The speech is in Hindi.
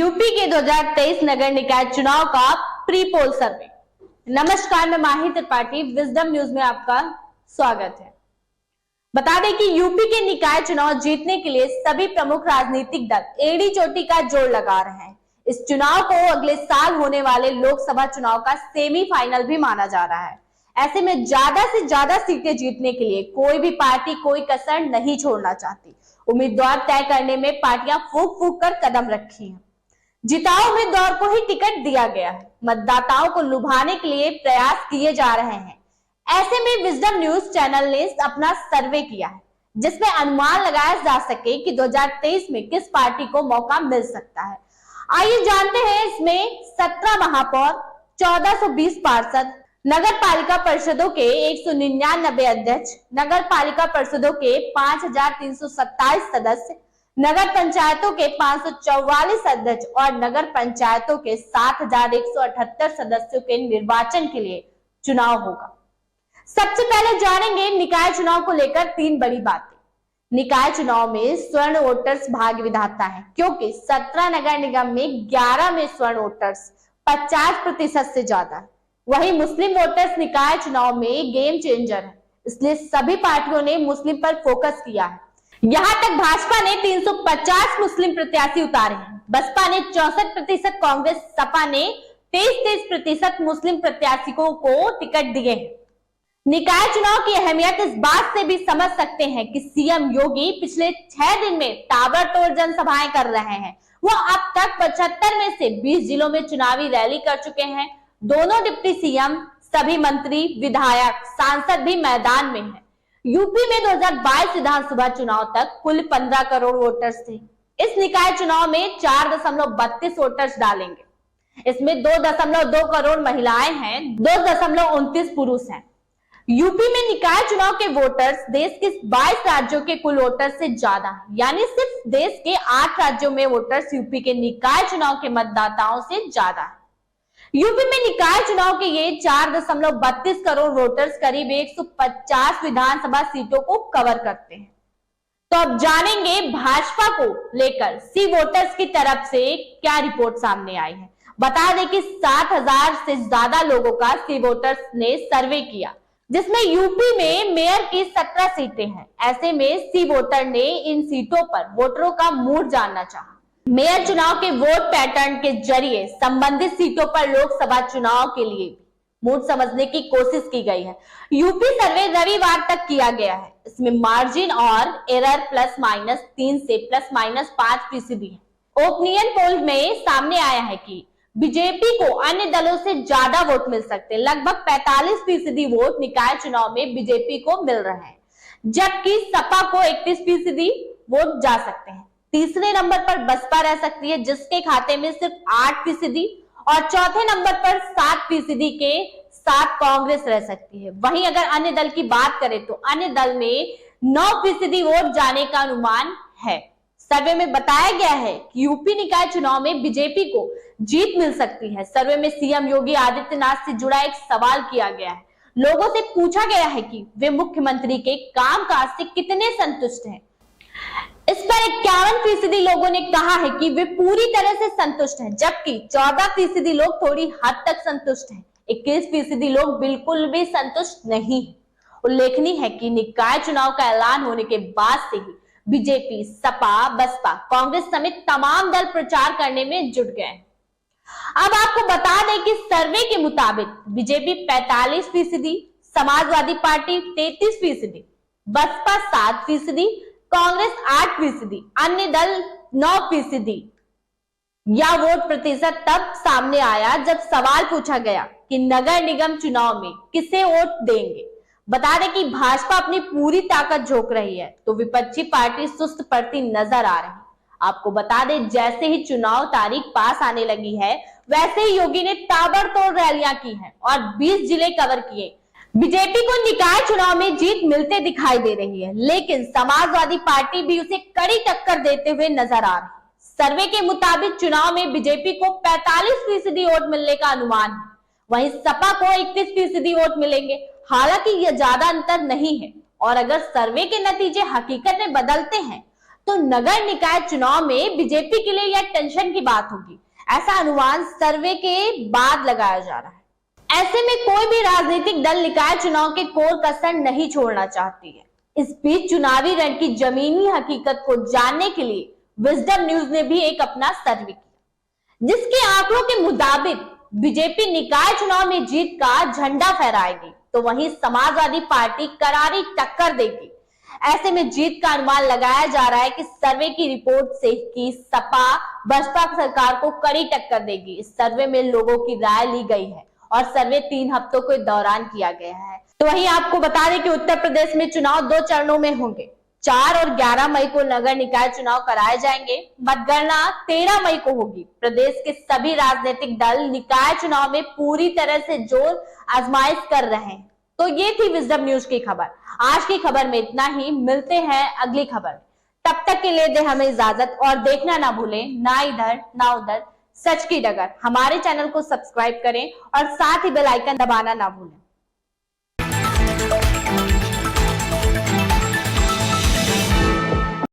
यूपी के 2023 नगर निकाय चुनाव का प्री पोल सर्वे। नमस्कार, मैं माही त्रिपाठी, विजडम न्यूज में आपका स्वागत है। बता दें कि यूपी के निकाय चुनाव जीतने के लिए सभी प्रमुख राजनीतिक दल एड़ी चोटी का जोर लगा रहे हैं। इस चुनाव को अगले साल होने वाले लोकसभा चुनाव का सेमीफाइनल भी माना जा रहा है। ऐसे में ज्यादा से ज्यादा सीटें जीतने के लिए कोई भी पार्टी कोई कसर नहीं छोड़ना चाहती। उम्मीदवार तय करने में पार्टियां फूक फूक कर कदम रखी हैं। जिताऊ उम्मीदवार को ही टिकट दिया गया है। मतदाताओं को लुभाने के लिए प्रयास किए जा रहे हैं। ऐसे में विजडम न्यूज चैनल ने अपना सर्वे किया है, जिसमें अनुमान लगाया जा सके कि 2023 में किस पार्टी को मौका मिल सकता है। आइए जानते हैं। इसमें 17 महापौर, 1420 पार्षद, नगर पालिका परिषदों के 199 अध्यक्ष, नगर पालिका परिषदों के 5327 सदस्य, नगर पंचायतों के 544 अध्यक्ष और नगर पंचायतों के 7178 सदस्यों के निर्वाचन के लिए चुनाव होगा। सबसे पहले जानेंगे निकाय चुनाव को लेकर 3 बड़ी बातें। निकाय चुनाव में स्वर्ण वोटर्स भाग्य विधाता है, क्योंकि 17 नगर निगम में 11 में स्वर्ण वोटर्स 50% से ज्यादा है। वहीं मुस्लिम वोटर्स निकाय चुनाव में गेम चेंजर है, इसलिए सभी पार्टियों ने मुस्लिम पर फोकस किया है। यहां तक भाजपा ने 350 मुस्लिम प्रत्याशी उतारे हैं। बसपा ने 64%, कांग्रेस सपा ने 23% मुस्लिम प्रत्याशियों को टिकट दिए हैं। निकाय चुनाव की अहमियत इस बात से भी समझ सकते हैं कि सीएम योगी पिछले 6 दिन में ताबड़तोड़ जनसभाएं कर रहे हैं। वो अब तक 75 में से 20 जिलों में चुनावी रैली कर चुके हैं। दोनों डिप्टी सीएम, सभी मंत्री, विधायक, सांसद भी मैदान में हैं। यूपी में 2022 विधानसभा चुनाव तक कुल 15 करोड़ वोटर्स थे। इस निकाय चुनाव में 4.32 वोटर्स डालेंगे। इसमें 2.2 करोड़ महिलाएं हैं, 2.29 पुरुष हैं। यूपी में निकाय चुनाव के वोटर्स देश के 22 राज्यों के कुल वोटर्स से ज्यादा है, यानी सिर्फ देश के 8 राज्यों में वोटर्स यूपी के निकाय चुनाव के मतदाताओं से ज्यादा है। यूपी में निकाय चुनाव के ये 4.32 करोड़ वोटर्स करीब 150 विधानसभा सीटों को कवर करते हैं। तो अब जानेंगे भाजपा को लेकर सी वोटर्स की तरफ से क्या रिपोर्ट सामने आई है। बता दें कि 7000 से ज्यादा लोगों का सी वोटर्स ने सर्वे किया, जिसमें यूपी में मेयर की 17 सीटें हैं। ऐसे में सी वोटर ने इन सीटों पर वोटरों का मूड जानना चाहा। मेयर चुनाव के वोट पैटर्न के जरिए संबंधित सीटों पर लोकसभा चुनाव के लिए मूड समझने की कोशिश की गई है। यूपी सर्वे रविवार तक किया गया है। इसमें मार्जिन और एरर ±3 से ±5% है। ओपिनियन पोल में सामने आया है कि बीजेपी को अन्य दलों से ज्यादा वोट मिल सकते हैं। लगभग 45% वोट निकाय चुनाव में बीजेपी को मिल रहे हैं, जबकि सपा को 31% वोट जा सकते हैं। तीसरे नंबर पर बसपा रह सकती है, जिसके खाते में सिर्फ 8%, और चौथे नंबर पर 7% के साथ कांग्रेस रह सकती है। वहीं अगर अन्य दल की बात करें तो अन्य दल में 9% वोट जाने का अनुमान है। सर्वे में बताया गया है कि यूपी निकाय चुनाव में बीजेपी को जीत मिल सकती है। सर्वे में सीएम योगी आदित्यनाथ से जुड़ा एक सवाल किया गया है। लोगों से पूछा गया है कि वे मुख्यमंत्री के कामकाज से कितने संतुष्ट हैं। इस पर 51% लोगों ने कहा है कि वे पूरी तरह से संतुष्ट हैं, जबकि 14% लोग थोड़ी हद तक संतुष्ट हैं। 21% लोग बिल्कुल भी संतुष्ट नहीं है। उल्लेखनीय है कि निकाय चुनाव का ऐलान होने के बाद से ही बीजेपी, सपा, बसपा, कांग्रेस समेत तमाम दल प्रचार करने में जुट गए हैं। अब आपको बता दें कि सर्वे के मुताबिक बीजेपी 45%, समाजवादी पार्टी 33%, बसपा 7%, कांग्रेस 8%, अन्य दल 9%। यह वोट प्रतिशत तब सामने आया जब सवाल पूछा गया कि नगर निगम चुनाव में किसे वोट देंगे। बता दें कि भाजपा अपनी पूरी ताकत झोंक रही है, तो विपक्षी पार्टी सुस्त पड़ती नजर आ रही है। आपको बता दें, जैसे ही चुनाव तारीख पास आने लगी है, वैसे ही योगी ने ताबड़तोड़ रैलियां की हैं और 20 जिले कवर किए। बीजेपी को निकाय चुनाव में जीत मिलते दिखाई दे रही है, लेकिन समाजवादी पार्टी भी उसे कड़ी टक्कर देते हुए नजर आ रही है। सर्वे के मुताबिक चुनाव में बीजेपी को 45% वोट मिलने का अनुमान है, वहीं सपा को 31% वोट मिलेंगे। हालांकि यह ज्यादा अंतर नहीं है, और अगर सर्वे के नतीजे हकीकत में बदलते हैं तो नगर निकाय चुनाव में बीजेपी के लिए यह टेंशन की बात होगी, ऐसा अनुमान सर्वे के बाद लगाया जा रहा है। ऐसे में कोई भी राजनीतिक दल निकाय चुनाव के कोर कसर नहीं छोड़ना चाहती है। इस बीच चुनावी रण की जमीनी हकीकत को जानने के लिए विजडम न्यूज ने भी एक अपना सर्वे किया, जिसके आंकड़ों के मुताबिक बीजेपी निकाय चुनाव में जीत का झंडा फहराएगी, तो वहीं समाजवादी पार्टी करारी टक्कर देगी। ऐसे में जीत का अनुमान लगाया जा रहा है कि सर्वे की रिपोर्ट से कि सपा बसपा सरकार को कड़ी टक्कर देगी। इस सर्वे में लोगों की राय ली गई है और सर्वे 3 हफ्तों के दौरान किया गया है। तो वहीं आपको बता दें कि उत्तर प्रदेश में चुनाव 2 चरणों में होंगे। 4 और 11 मई को नगर निकाय चुनाव कराए जाएंगे। मतगणना 13 मई को होगी। प्रदेश के सभी राजनीतिक दल निकाय चुनाव में पूरी तरह से जोर आजमाइश कर रहे हैं। तो ये थी विजडम न्यूज की खबर। आज की खबर में इतना ही, मिलते हैं अगली खबर। तब तक के लिए दे हमें इजाजत और देखना ना भूलें, ना इधर ना उधर, सच की डगर। हमारे चैनल को सब्सक्राइब करें और साथ ही बेल आइकन दबाना ना भूलें।